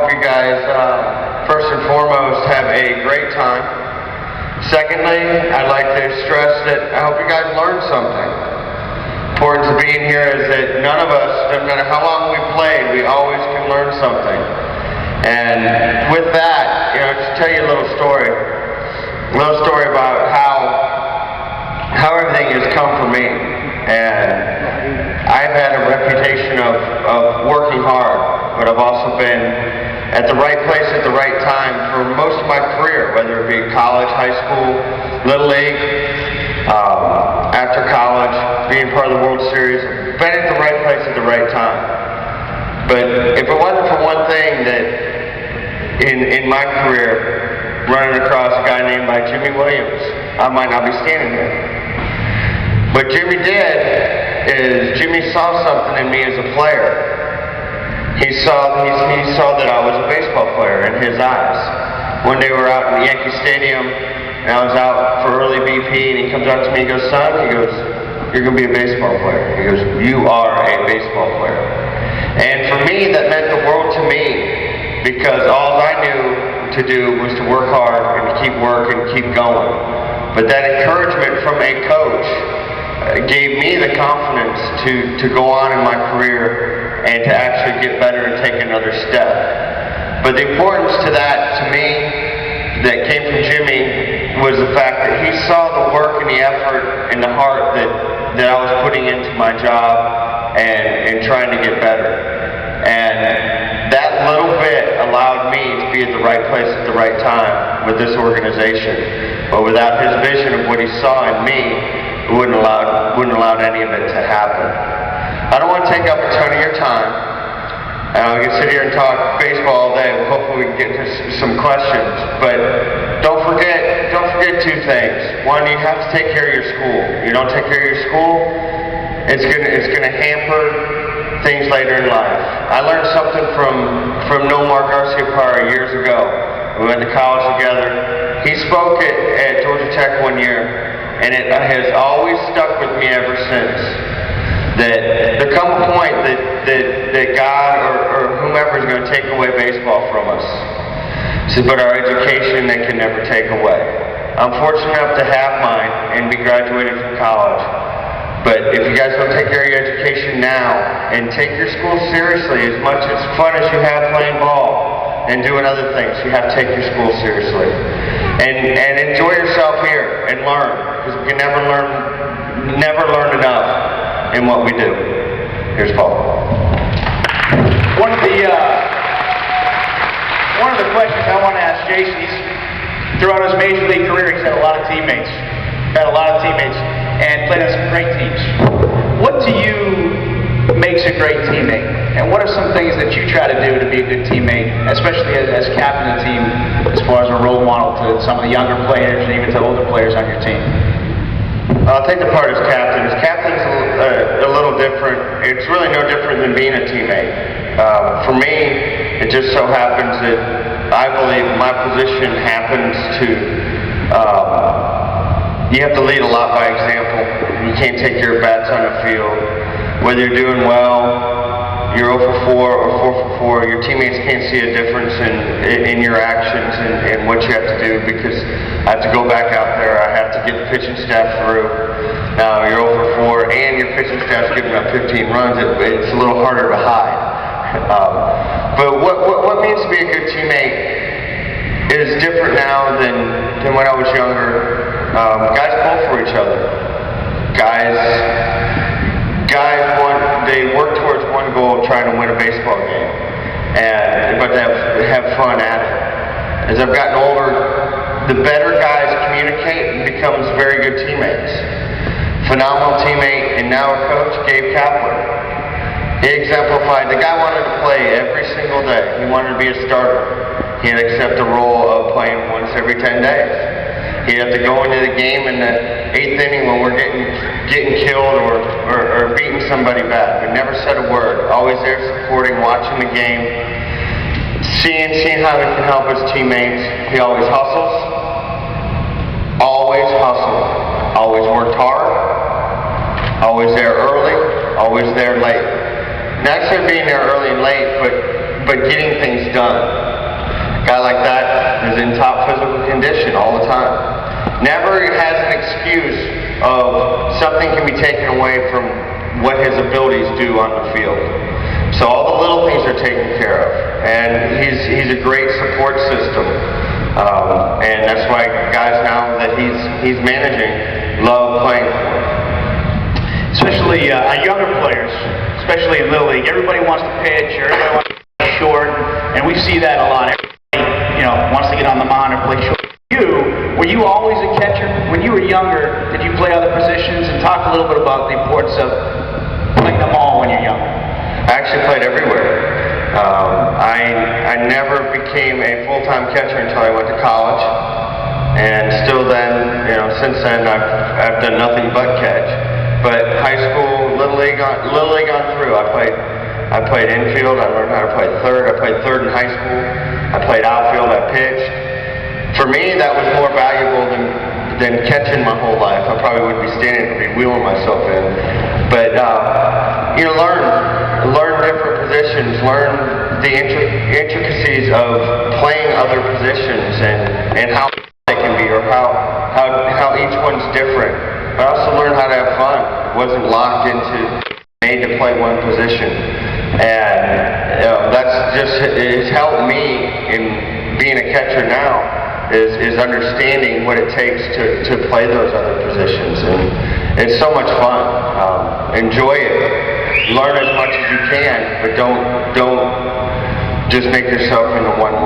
hope you guys, first and foremost, have a great time. Secondly, I'd like to stress that I hope you guys learn something. Important to being here is that none of us, no matter how long we played, we always can learn something. And with that, just tell you a little story about how everything has come for me. And I've had a reputation of working hard. But I've also been at the right place at the right time for most of my career, whether it be college, high school, Little League, after college, being part of the World Series. Been at the right place at the right time. But if it wasn't for one thing that in my career, running across a guy named by Jimmy Williams, I might not be standing here. What Jimmy did is Jimmy saw something in me as a player. He saw that I was a baseball player in his eyes. One day we were out in Yankee Stadium, and I was out for early BP, and he comes up to me, he goes, "Son," he goes, "you're going to be a baseball player." He goes, "You are a baseball player." And for me, that meant the world to me, because all I knew to do was to work hard and to keep working, keep going. But that encouragement from a coach gave me the confidence to go on in my career and to actually get better and take another step. But the importance to that, to me, that came from Jimmy was the fact that he saw the work and the effort and the heart that I was putting into my job and trying to get better. And that little bit allowed me to be at the right place at the right time with this organization. But without his vision of what he saw in me, it wouldn't allow any of it to happen. I don't want to take up a ton of your time. We can sit here and talk baseball all day. Hopefully we can get to some questions. But don't forget two things. One, you have to take care of your school. You don't take care of your school, it's gonna hamper things later in life. I learned something from Nomar Garcia-Parra years ago. We went to college together. He spoke at Georgia Tech one year. And it has always stuck with me ever since. That there come a point that God or whomever is going to take away baseball from us. He said, but our education they can never take away. I'm fortunate enough to have mine and be graduated from college. But if you guys don't take care of your education now and take your school seriously, as much as fun as you have playing ball and doing other things, you have to take your school seriously. And enjoy yourself here and learn, because we can never learn enough in what we do. Here's Paul. One of the questions I want to ask Jason, throughout his major league career, he's had a lot of teammates, and played on some great teams. What to you makes a great teammate? And what are some things that you try to do to be a good teammate, especially as captain of the team, as far as a role model to some of the younger players and even to older players on your team? I'll take the part as captain. As captain's a little different. It's really no different than being a teammate. For me, it just so happens that I believe my position happens to, you have to lead a lot by example. You can't take your bats on the field. Whether you're doing well, you're 0 for 4 or 4 for 4, your teammates can't see a difference in your actions and what you have to do, because I have to go back out there, I have to get the pitching staff through. Now you're 0 for 4 and your pitching staff's giving up 15 runs, it's a little harder to hide. But what means to be a good teammate is different now than when I was younger. Guys pull for each other. Guys they work towards one goal of trying to win a baseball game, but they have fun at it. As I've gotten older, the better guys communicate and becomes very good teammates. Phenomenal teammate and now a coach, Gabe Kaplan. He exemplified, the guy wanted to play every single day. He wanted to be a starter. He had to accept the role of playing once every 10 days. He'd have to go into the game in the 8th inning when we're getting killed or beating somebody bad. But never said a word. Always there supporting, watching the game, seeing how he can help his teammates. He always hustles. Always worked hard. Always there early. Always there late. Not necessarily being there early and late, but but getting things done. A guy like that is in top physical condition all the time. Never has an excuse of something can be taken away from what his abilities do on the field. So all the little things are taken care of, and he's a great support system. And that's why guys now that he's managing love playing for him. Especially our younger players, especially in Little League. Everybody wants to pitch, or everybody wants to play short, and we see that a lot. Everybody, wants to get on the mound or play short. Were you always a catcher? When you were younger, did you play other positions? And talk a little bit about the importance of playing them all when you're younger. I actually played everywhere. I never became a full-time catcher until I went to college, and still then, since then I've done nothing but catch. But high school, little league on through. I played infield. I learned how to play third. I played third in high school. I played outfield. I pitched. For me, that was more valuable than catching my whole life. I probably wouldn't be standing here, be wheeling myself in. But learn different positions. Learn the intricacies of playing other positions and how they can be, or how each one's different. I also learned how to have fun. It wasn't locked into made to play one position, and it's helped me in being a catcher now. Is understanding what it takes to play those other positions, and it's so much fun. Enjoy it. Learn as much as you can, but don't just make yourself into one